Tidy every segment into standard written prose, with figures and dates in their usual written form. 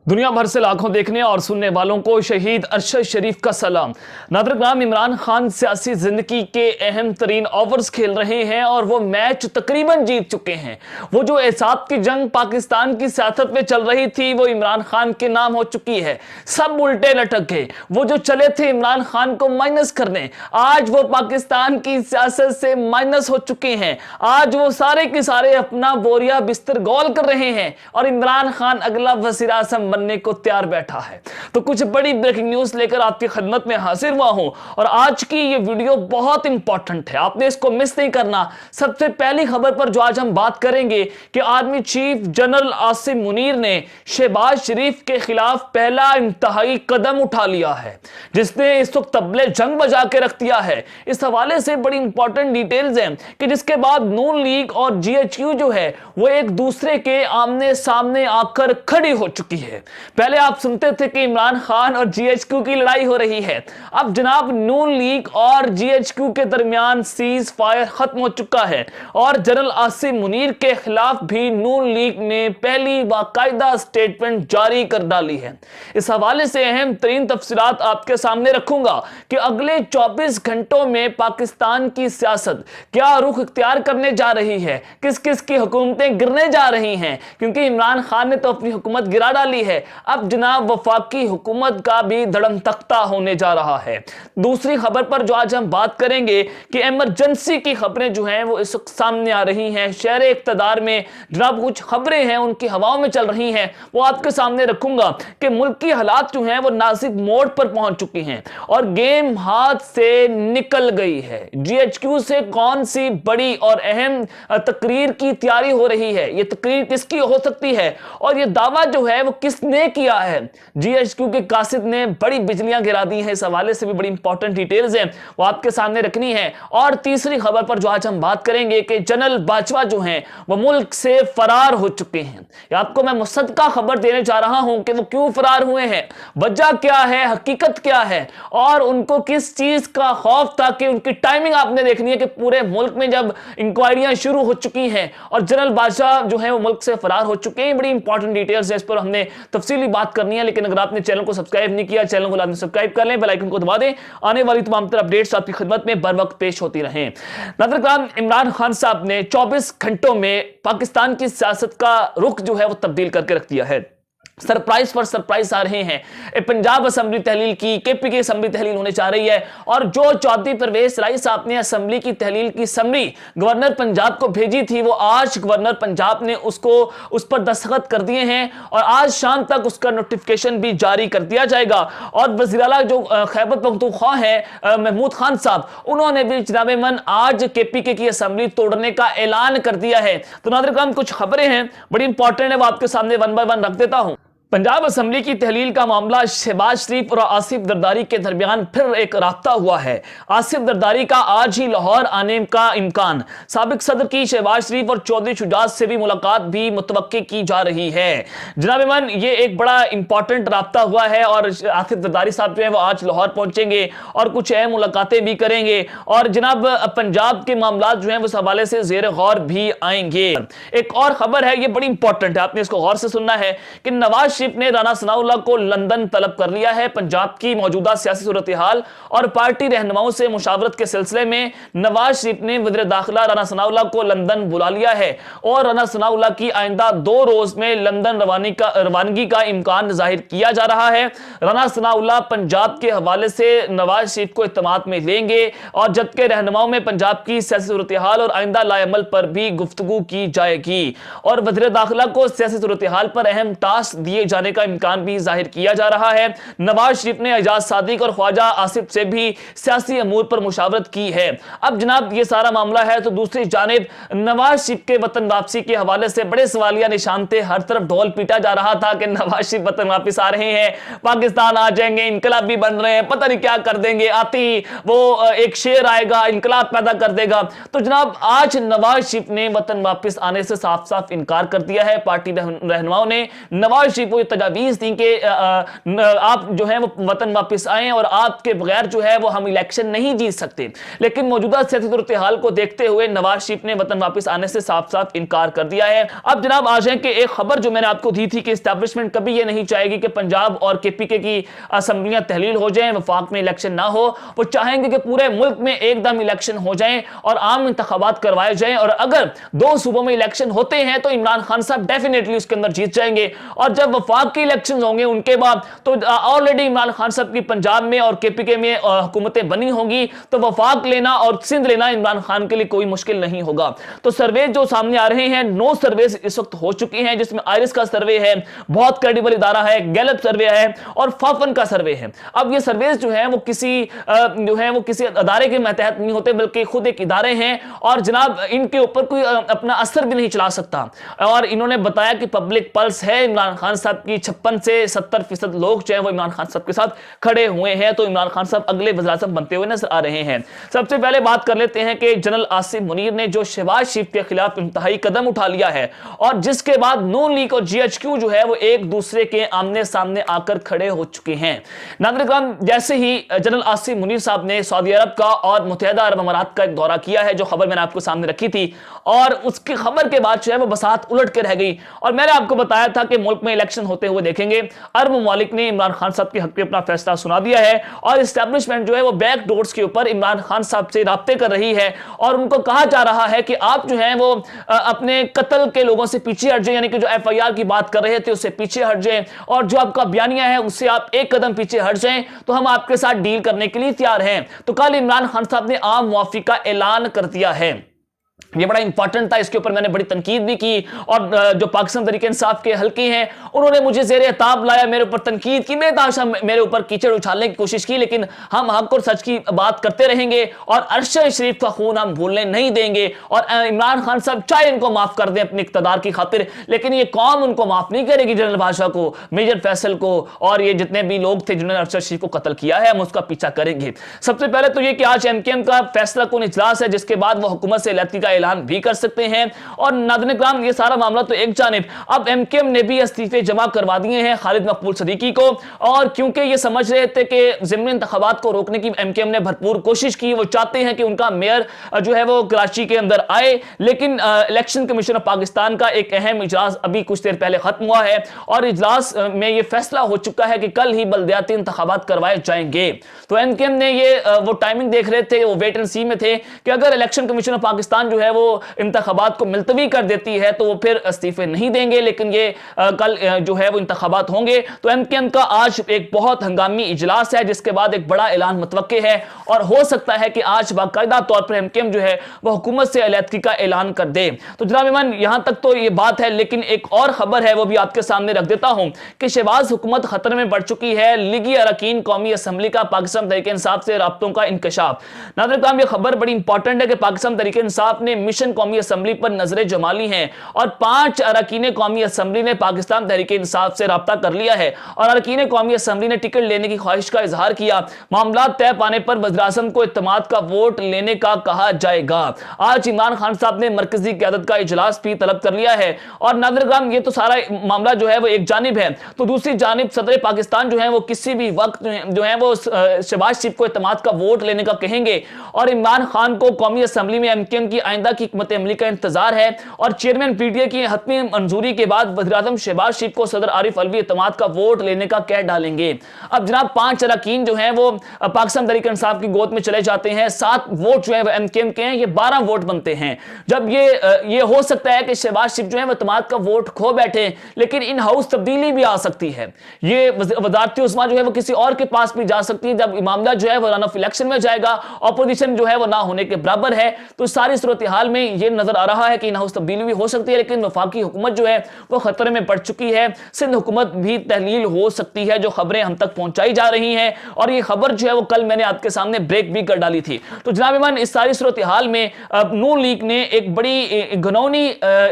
दुनिया भर से लाखों देखने और सुनने वालों को शहीद अरशद शरीफ का सलाम। नादरग्राम इमरान खान सियासी जिंदगी के अहम तरीन ओवर्स खेल रहे हैं और वो मैच तकरीबन जीत चुके हैं। वो जो एसाब की जंग पाकिस्तान की सियासत में चल रही थी वो इमरान खान के नाम हो चुकी है। सब उल्टे लटक गए। वो जो चले थे इमरान खान को माइनस करने, आज वो पाकिस्तान की सियासत से माइनस हो चुके हैं। आज वो सारे के सारे अपना बोरिया बिस्तर गोल कर रहे हैं और इमरान खान अगला वज़ीर आज़म बनने को तैयार बैठा है। तो कुछ बड़ी ब्रेकिंग न्यूज़ लेकर आपकी खिदमत में हाजिर हुआ हूं और आज की ये वीडियो बहुत इंपॉर्टेंट है, आपने इसको मिस नहीं करना। सबसे पहली खबर पर जो आज हम बात करेंगे कि army chief general Asim Munir ने शहबाज शरीफ के खिलाफ पहला इंतहाई कदम उठा लिया है, जिसने इस वक्त तबले जंग बजा के रख दिया है। इस हवाले से बड़ी इंपॉर्टेंट डिटेल्स हैं कि जिसके बाद नून लीग और जीएचक्यू जो है वो एक दूसरे के आमने सामने आकर खड़ी हो चुकी है। पहले आप सुनते थे कि इमरान खान और जीएचक्यू की लड़ाई हो रही है, अब जनाब नून लीग और जीएचक्यू के दरमियान सीज फायर खत्म हो चुका है और जनरल आसिम मुनीर के खिलाफ भी नून लीग ने पहली बाकायदा स्टेटमेंट जारी कर डाली है। इस हवाले से अहम तरीन तफसीलात आपके सामने रखूंगा कि अगले 24 घंटों में पाकिस्तान की सियासत क्या रुख इख्तियार करने जा रही है, किस किस की हुकूमतें गिरने जा रही हैं, क्योंकि इमरान खान ने तो अपनी हुकूमत गिरा डाली है। अब जनाब वफाकी हुकूमत का भी धड़म तख्ता होने जा रहा है। दूसरी खबर पर जो आज हम बात करेंगे कि इमरजेंसी की खबरें जो हैं वो इस वक्त सामने आ रही हैं। शहर इक़्तिदार में जनाब कुछ खबरें हैं उनकी हवाओं में चल रही हैं, वो आपके सामने रखूंगा कि मुल्क की हालात जो हैं वो नाजुक मोड़ पर पहुंच चुकी हैं और गेम हाथ से निकल गई है। जीएचक्यू से कौन सी बड़ी और अहम तकरीर की तैयारी हो रही है, ये तकरीर किसकी हो सकती है और ये दावा जो है वो किसने किया है। जीएचक्यू के कासिद ने बड़ी बिजलियां गिरा दी हैं, इस हवाले से भी बड़ी इंपॉर्टेंट डिटेल्स हैं वो आपके सामने रखनी है। और तीसरी खबर पर जो आज हम बात करेंगे कि जनरल बाजवा जो हैं वो मुल्क से फरार हो चुके हैं। आपको मैं मुसद्दका खबर देने जा रहा हूं कि वो क्यों फरार हुए हैं, वजह क्या है, हकीकत क्या है और उनको किस चीज का खौफ था। कि उनकी टाइमिंग आपने देखनी है कि पूरे मुल्क में जब इंक्वायरियां शुरू हो चुकी हैं और जनरल बाजवा जो है वो मुल्क से फरार हो चुके हैं। बड़ी इंपॉर्टेंट डिटेल्स है, इस पर हमने तफसीली बात करनी है। लेकिन अगर आपने चैनल को सब्सक्राइब नहीं किया, चैनल को लाजमी सब्सक्राइब कर लें, बेल आइकन को दबा दें, आने वाली तमाम तरह अपडेट्स आपकी खिदमत में बर वक्त पेश होती रहें। नादरग्राम इमरान खान साहब ने 24 घंटों में पाकिस्तान की सियासत का रुख जो है वो तब्दील करके रख दिया है। सरप्राइज पर सरप्राइज आ रहे हैं। पंजाब असेंबली तहलील की, केपी की असेंबली तहलील होने जा रही है और जो चौधरी परवेज इलाही साहब ने असेंबली की तहलील की समरी गवर्नर पंजाब को भेजी थी वो आज गवर्नर पंजाब ने उस पर दस्तखत कर दिए हैं और आज शाम तक उसका नोटिफिकेशन भी जारी कर दिया जाएगा। और वज़ीर आला जो खैबर पख्तूनख्वा है महमूद खान साहब, उन्होंने भी जनाबे मन आज केपीके की असेंबली तोड़ने का ऐलान कर दिया है। तो नादरग्राम कुछ खबरें हैं बड़ी इंपॉर्टेंट है, वो आपके सामने वन बाय वन रख देता हूं। पंजाब असेंबली की तहलील का मामला शहबाज शरीफ और आसिफ जरदारी के दरमियान फिर एक राब्ता हुआ है। आसिफ जरदारी का आज ही लाहौर आने का इम्कान, साबिक सदर की शहबाज शरीफ और चौधरी शुजात से भी मुलाकात भी मुतवक्के की जा रही है। जनाब मन ये एक बड़ा इंपॉर्टेंट राब्ता हुआ है और आसिफ जरदारी साहब जो है वो आज लाहौर पहुंचेंगे और कुछ अहम मुलाकातें भी करेंगे और जनाब पंजाब के मामला जो है उस हवाले से जेर गौर भी आएंगे। एक और खबर है, ये बड़ी इंपॉर्टेंट है, आपने इसको गौर से सुनना है कि नवाज ने राना सनाउल्लाह को लंदन तलब कर लिया है। पंजाब की मौजूदा सियासी सूरत हाल और पार्टी रहनुमाओं से मुशावरत के सिलसिले में नवाज शरीफ ने वज़ीर दाखिला राना सनाउल्लाह को लंदन बुला लिया है और राना सनाउल्लाह की आइंदा 2 रोज में लंदन रवानगी का इम्कान जाहिर किया जा रहा है। राना सनाउल्लाह पंजाब के हवाले से नवाज शरीफ को इत्तेमाद में लेंगे और जबकि रहनुमाओं में पंजाब की सियासी सूरत हाल और आइंदा लाएमल पर भी गुफ्तगू की जाएगी और वज़ीर दाखिला को सियासी सूरत हाल पर अहम टास्क दिए जाने का इम्कान भी जाहिर किया जा रहा है। नवाज शरीफ ने एजाज सादिक और ख्वाजा आसिफ से भी सियासी अमूर पर मुशावरत की है। अब जनाब ये सारा मामला है तो दूसरी जानिब नवाज शरीफ के वतन वापसी के हवाले से बड़े सवालिया निशान थे। हर तरफ ढोल पीटा जा रहा था कि नवाज शरीफ वतन वापस आ रहे हैं, पाकिस्तान आ जाएंगे, इनकलाबी बन रहे हैं, पता नहीं क्या कर देंगे, आती वो एक शेर आएगा इनकलाब पैदा कर देगा। तो जनाब आज नवाज शरीफ ने वतन वापस आने से साफ साफ इनकार कर दिया है। पार्टी रहनुमाओं ने नवाज शरीफ वो तजावीज़ थी कि आप जो है वो वतन वापस आएँ और आपके बगैर जो है वो हम इलेक्शन नहीं जीत सकते। लेकिन मौजूदा सियासी सूरत हाल को देखते हुए नवाज शरीफ ने वतन वापस आने से साफ साफ इनकार कर दिया है। अब जनाब आ जाए कि एक खबर जो मैंने आपको दी थी कि एस्टैब्लिशमेंट कभी ये नहीं चाहेगी कि पंजाब और केपीके की असेंबलियां तहलील हो जाएं, वफाक में इलेक्शन ना हो। वो चाहेंगे कि पूरे मुल्क में एकदम इलेक्शन हो जाएं और आम इंतखाबात करवाए जाएं, और अगर 2 सूबों में इलेक्शन होते हैं तो इमरान खान साहब डेफिनेटली उसके अंदर जीत जाएंगे। और जब वफाक के इलेक्शन होंगे उनके बाद तो ऑलरेडी इमरान खान साहब की पंजाब में और केपीके में हुकूमतें बनी होंगी, तो वफाक लेना और सिंध लेना इमरान खान के लिए कोई मुश्किल नहीं होगा। तो सर्वे जो सामने आ रहे हैं, 9 सर्वे इस वक्त हो चुके हैं, जिसमें आयरिस का सर्वे है, बहुत क्रेडिबल इदारा है, गैलप सर्वे है और फाफन का सर्वे है। अब ये सर्वे जो है वो किसी अदारे के तहत नहीं होते, बल्कि खुद एक इदारे हैं और जनाब इनके ऊपर कोई अपना असर भी नहीं चला सकता। और इन्होंने बताया कि पब्लिक पल्स है इमरान खान साहब की, 56 से 70% लोग जो है वो इमरान खान साहब के साथ खड़े हुए हैं। तो इमरान खान साहब अगले वज़ीर आज़म बनते हुए नजर आ रहे हैं। सबसे पहले बात कर लेते हैं कि जनरल आसिम मुनीर ने जो शहबाज शरीफ के खिलाफ इंतहाई कदम उठा लिया है और जिसके बाद नून लीग और जीएचक्यू जो है वो एक दूसरे के आमने सामने आकर खड़े हो चुके हैं। नाज़रीन, जैसे ही जनरल आसिम मुनीर साहब ने सऊदी अरब का और मुत्तहिदा अरब अमारात का एक दौरा किया है, जो खबर मैंने आपको सामने रखी थी, और उसकी खबर के बाद जो है वो बसात उलट के रह गई। और मैंने आपको बताया था कि मुल्क में इलेक्शन होते हुए देखेंगे। अरब ममालिक ने इमरान खान साहब के हक में अपना फैसला सुना दिया है और एस्टैब्लिशमेंट जो है वो बैक डोर्स के ऊपर इमरान खान साहब से राब्ते कर रही है और उनको कहा जा रहा है कि आप जो है वो अपने कत्ल के लोगों से पीछे हट जाए, यानी कि जो एफआईआर की बात कर रहे थे उससे पीछे हट जाए और जो आपका बयानिया है उससे आप एक कदम पीछे हट जाएं, तो हम आपके साथ डील करने के लिए तैयार हैं। तो कल इमरान खान साहब ने आम मुआफी का ऐलान कर दिया है। ये बड़ा इंपॉर्टेंट था, इसके ऊपर मैंने बड़ी तनकीद भी की और जो पाकिस्तान तहरीक इंसाफ के हल्के हैं उन्होंने मुझे ज़ेरे ताब लाया, मेरे ऊपर तनकीद की, बेतहाशा मेरे ऊपर कीचड़ उछालने की कोशिश की, लेकिन हम हक और सच की बात करते रहेंगे और अरशद शरीफ का खून हम भूलने नहीं देंगे। और इमरान खान साहब चाहे इनको माफ कर दें अपने इक़्तिदार की खातिर, लेकिन ये कौम उनको माफ नहीं करेगी। जनरल बादशाह को, मेजर फैसल को और ये जितने भी लोग थे जिन्होंने अरशद शरीफ को कत्ल किया है, हम उसका पीछा करेंगे। सबसे पहले तो ये कि आज एमकेएम का फैसला कुन इजलास है, जिसके बाद वो हुकूमत से अलहदगी का ऐलान भी कर सकते हैं। और नाज़रीन किराम, ये सारा मामला तो एक जानिब, अब एमकेएम ने भी इस्तीफे जमा करवा दिए हैं खालिद मकबूल सदीकी को, और क्योंकि ये समझ रहे थे कि ज़िमनी इंतखाबात को रोकने की एमकेएम ने भरपूर कोशिश की, वो चाहते हैं कि उनका मेयर जो है वो कराची के अंदर आए, लेकिन इलेक्शन कमीशन ऑफ पाकिस्तान का एक अहम इजलास अभी कुछ देर पहले खत्म हुआ है और इजलास में ये फैसला हो चुका है कि कल ही बल्दियाती इंतखाबात करवाए जाएंगे। तो एमकेएम ने ये वो टाइमिंग देख रहे थे, वो वेट एंड सी में थे कि अगर इलेक्शन कमीशन ऑफ पाकिस्तान जो है वो इंतखाबात को मुलतवी कर देती है तो वो फिर इस्तीफे नहीं देंगे, लेकिन ये कल जो है वो इंतखाबात होंगे। तो एमकेएम का आज एक बहुत हंगामी इजलास है, जिसके बाद एक बड़ा ऐलान मुतवक्के है और हो सकता है कि आज बाकायदा तौर पर एमकेएम जो है वो हुकूमत से अलहदगी का ऐलान कर दे। तो जनाब इमान, यहां तक तो ये बात है, लेकिन एक और खबर है वो भी आपके सामने रख देता हूं कि शहबाज हुकूमत खतरे में पड़ चुकी है। लीगी अरकान कौमी असम्बली का पाकिस्तान तहरीक इंसाफ से राब्तों का इंकशाफ। नाज़रीन, ये खबर बड़ी इंपॉर्टेंट है कि पाकिस्तान तहरीक इंसाफ ने मिशन कौमी असम्बली पर नजरें जमा ली हैं और 5 अरकान कौमी असम्बली ने पाकिस्तान तहरीक इंसाफ से राब्ता कर लिया है और अरकान कौमी असम्बली ने टिकट लेने की ख्वाहिश का इजहार किया। मामला तय पाने पर वज़ीर-ए-आज़म को इत्तेमाद का वोट लेने का कहा जाएगा। आज इमरान खान साहब ने मरकजी क़यादत का इजलास भी तलब कर लिया है। और नाज़रीन, ये तो सारा मामला जो है वो एक जानिब है, तो दूसरी जानिब सदर पाकिस्तान जो है वो किसी भी वक्त जो है वो शहबाज शरीफ को इत्तेमाद का वोट लेने का कहेंगे और इमरान खान को कौमी असम्बली में एमकेएम की आइंदा की हिकमत अमली का इंतजार है। और चेयरमैन पीटीए की हतमी मंजूरी के बाद वज़ीर-ए-आज़म शहबाज शरीफ को सदर आरिफ अलवी इत्तेमाद का वोट लेने का कह डालेंगे। अब जनाब 5 अरकान जो हैं वो पाकिस्तान तहरीक इंसाफ की गोद में चले जाते हैं, 7 वोट जो है वो एमकेएम के हैं, ये 12 वोट बनते हैं। जब ये हो सकता है कि शहबाज शरीफ जो है वो इत्तेमाद का वोट खो बैठे, लेकिन इन हाउस तब्दीली भी आ सकती है। ये वज़ारत उस्मा जो है वो किसी और के पास भी जा सकती है। जब मामला जो है वो रन ऑफ इलेक्शन में जाएगा, अपोजिशन जो है वो ना होने के बराबर है, तो सारी सूरत हाल में ये नजर आ रहा है कि इन हाउस तब्दीली भी हो सकती है, लेकिन वफाकी हुकूमत जो है वो खतरे में पड़ चुकी है। सिंध हुकूमत भी तहलील हो सकती है, जो खबरें हम तक पहुंचाई जा रही हैं, और ये खबर जो है वो कल मैंने आपके सामने ब्रेक भी कर डाली थी। तो जनाब इमान, इस सारी सूरत हाल में नून लीग ने एक बड़ी घिनौनी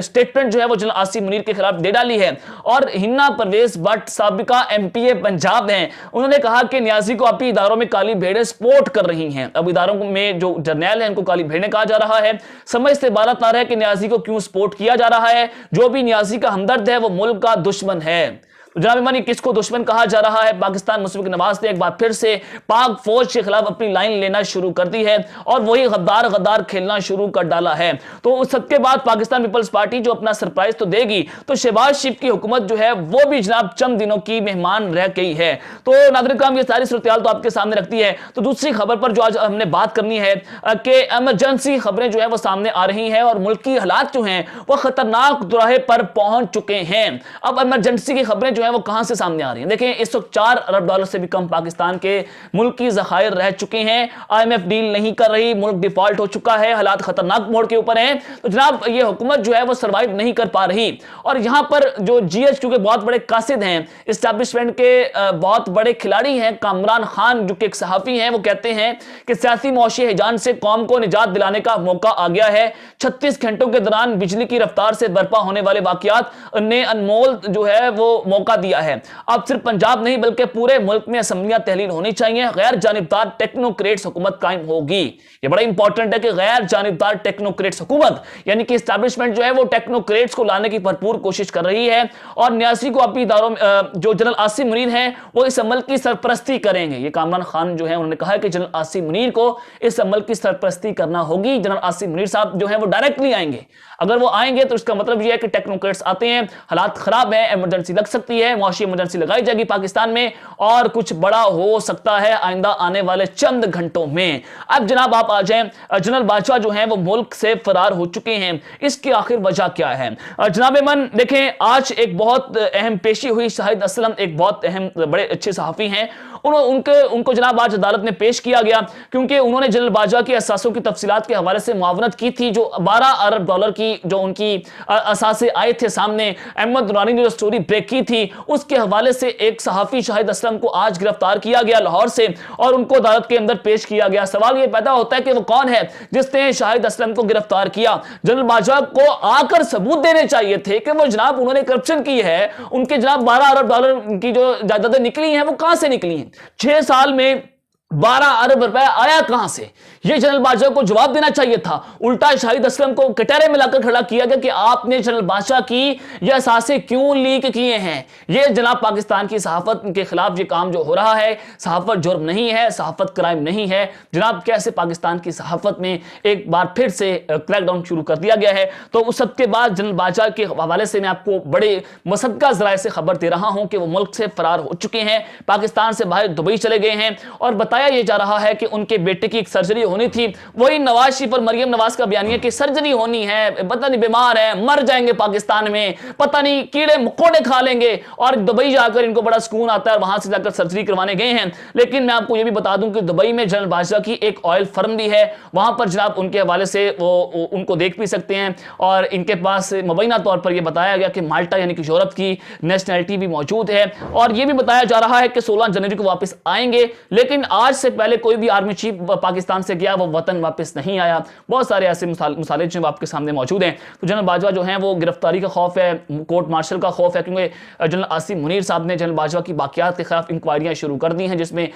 स्टेटमेंट जो है वो जनरल आसिम मुनीर के खिलाफ दे डाली है। और हिन्ना परवेज भट्ट साबिका एमपीए पंजाब हैं, उन्होंने कहा कि न्याजी को अपने इदारों में काली भेड़ें सपोर्ट कर रही हैं। अब इदारों में जो जर्नैल है उनको काली भेड़ें कहा जा रहा है। समझ से बारात आ रहा है कि न्याजी को क्यों सपोर्ट किया जा रहा है। जो भी न्याजी का हमदर्द है वो मुल्क का दुश्मन है। तो जनाब ईमान, किसको दुश्मन कहा जा रहा है? पाकिस्तान मुशफिक नवाज ने एक बार फिर से पाक फौज के खिलाफ अपनी लाइन लेना शुरू कर दी है और वही गद्दार गद्दार खेलना शुरू कर डाला है। तो उस सबके बाद पाकिस्तान पीपल्स पार्टी जो अपना सरप्राइज तो देगी, तो शहबाज शरीफ की हुकूमत जो है वो भी जनाब चंद दिनों की मेहमान रह गई है। तो नाज़रीन करम, ये सारी सूरत-ए-हाल तो आपके सामने रखती है। तो दूसरी खबर पर जो आज हमने बात करनी है कि इमरजेंसी खबरें जो है वो सामने आ रही हैं और मुल्की हालात जो हैं वो खतरनाक दुराहे पर पहुंच चुके हैं। अब इमरजेंसी की खबरें जो है वो कहां से सामने आ रही हैं? देखिए, इस वक्त $4 अरब से भी कम पाकिस्तान के मुल्की ज़खायर रह चुके हैं। IMF डील नहीं कर रही, मुल्क डिफॉल्ट हो चुका है, हालात खतरनाक मोड़ के ऊपर हैं। तो जनाब ये हुकूमत जो है वो सर्वाइव नहीं कर पा रही और यहां पर जो GHQ के बहुत बड़े कासिद हैं, इस्टेब्लिशमेंट के बहुत बड़े खिलाड़ी हैं, कामरान खान जो कि एक सहाफी हैं, वो कहते हैं कि सियासी मौशी हिजान से कौम को निजात दिलाने का मौका आ गया है। 36 घंटों के दौरान बिजली की रफ्तार से बर्पा होने वाले वाकयात ने अनमोल जो है वो मौका दिया है। अब सिर्फ पंजाब नहीं बल्कि पूरे मुल्क में असम्बलियां तहलील होनी चाहिए, गैर जानिबदार टेक्नोक्रेट्स हुकूमत कायम होगी। ये बड़ा इंपॉर्टेंट है कि गैर जानिबदार टेक्नोक्रेट्स हुकूमत, यानी कि एस्टैब्लिशमेंट जो है वो टेक्नोक्रेट्स को लाने की भरपूर कोशिश कर रही है और 89 को अपनी इदारों में जो जनरल आसिम मुनीर हैं वो इस अमल की सरपरस्ती करेंगे। ये कामरान खान जो है उन्होंने कहा है कि जनरल आसिम मुनीर को इस अमल की सरपरस्ती करना होगी। जनरल आसिम मुनीर साहब जो है वो डायरेक्ट नहीं आएंगे, अगर वो आएंगे तो इसका मतलब यह है कि टेक्नोक्रेट्स आते हैं, हालात खराब है, इमरजेंसी लग सकती है, मुआशी इमरजेंसी लगाई जाएगी पाकिस्तान में और कुछ बड़ा हो सकता है आइंदा आने वाले चंद घंटों में। अब जनाब आप आ जाएं, जनरल बाजवा जो हैं वो मुल्क से फरार हो चुके हैं, इसकी आखिर वजह क्या है? जनाब मन देखें, आज एक बहुत अहम पेशी हुई। शाहिद असलम एक बहुत अहम बड़े अच्छे सहाफी हैं, उनको जनाब आज अदालत में पेश किया गया क्योंकि उन्होंने जनरल बाजवा की असासों की तफसीलात के हवाले से मुआवनत की थी। जो $12 अरब की जो उनकी असासे आए थे सामने, अहमद दुरानी ने जो स्टोरी ब्रेक की थी उसके हवाले से एक सहाफी शाहिद असलम को आज गिरफ्तार किया गया लाहौर से और उनको अदालत के अंदर पेश किया गया। सवाल ये पैदा होता है कि वो कौन है जिसने शाहिद असलम को गिरफ्तार किया? जनरल बाजवा को आकर सबूत देने चाहिए थे कि वो जनाब उन्होंने करप्शन की है, उनके जनाब $12 अरब की जो जायदादें निकली हैं वो कहां से निकली हैं? 6 साल में 12 अरब रुपए आया कहां से? ये जनरल बादशाह को जवाब देना चाहिए था। उल्टा शाहिद असलम को कटहरे में लाकर खड़ा किया गया कि आपने जनरल बादशाह की ये असासे क्यों लीक किए हैं। ये जनाब पाकिस्तान की सहाफत के खिलाफ ये काम जो हो रहा है, सहाफत जुर्म नहीं है, सहाफत क्राइम नहीं है। जनाब कैसे पाकिस्तान की सहाफत में एक बार फिर से क्रैकडाउन शुरू कर दिया गया है। तो उस सबके बाद जनरल बादशाह के हवाले से मैं आपको बड़े मसद्दा ज़राए से खबर दे रहा हूं कि वो मुल्क से फरार हो चुके हैं, पाकिस्तान से बाहर दुबई चले गए हैं और बताया यह जा रहा है कि उनके बेटे की एक सर्जरी होनी थी। वही नवाज शरीफ और मरियम नवाज का बयानिया कि सर्जरी होनी है, पता नहीं बीमार है, मर जाएंगे पाकिस्तान में, पता नहीं कीड़े मकोड़े खा लेंगे और दुबई जाकर इनको बड़ा सुकून आता है, वहां से जाकर सर्जरी करवाने गए हैं। लेकिन मैं आपको यह भी बता दूं कि दुबई में जनरल बादशाह की एक ऑयल फर्म भी है, वहां पर जनाब उनके हवाले से वो उनको देख भी सकते हैं और इनके पास मुबैना तौर पर यह बताया गया कि माल्टा यानी कि यूरोप की नेशनैलिटी भी मौजूद है और यह भी बताया जा रहा है कि 16 जनवरी को वापस आएंगे। लेकिन आज से पहले कोई भी आर्मी चीफ पाकिस्तान से गया वो वतन वापस नहीं आया। बहुत सारे ऐसे मिसालें जो आपके सामने मौजूद हैं। तो जनरल बाजवा जो हैं वो गिरफ्तारी का खौफ है, कोर्ट मार्शल का खौफ है, क्योंकि जनरल आसिम मुनीर साहब ने जनरल बाजवा की बाकियात के खिलाफ इंक्वायरियां शुरू कर दी हैं जिसमें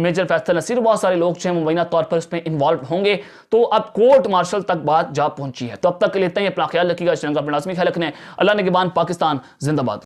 मेजर फैसल नसीर बहुत सारे लोग जो हैं मुबैना तौर पर उसमें इन्वॉल्व होंगे। तो अब कोर्ट मार्शल तक बात जा पहुंची है। तो अब तक लेते हैं, अपना ख्याल रखिएगा, अपना लाजमी ख्याल रखना है। अल्लाह निगहबान, पाकिस्तान जिंदाबाद।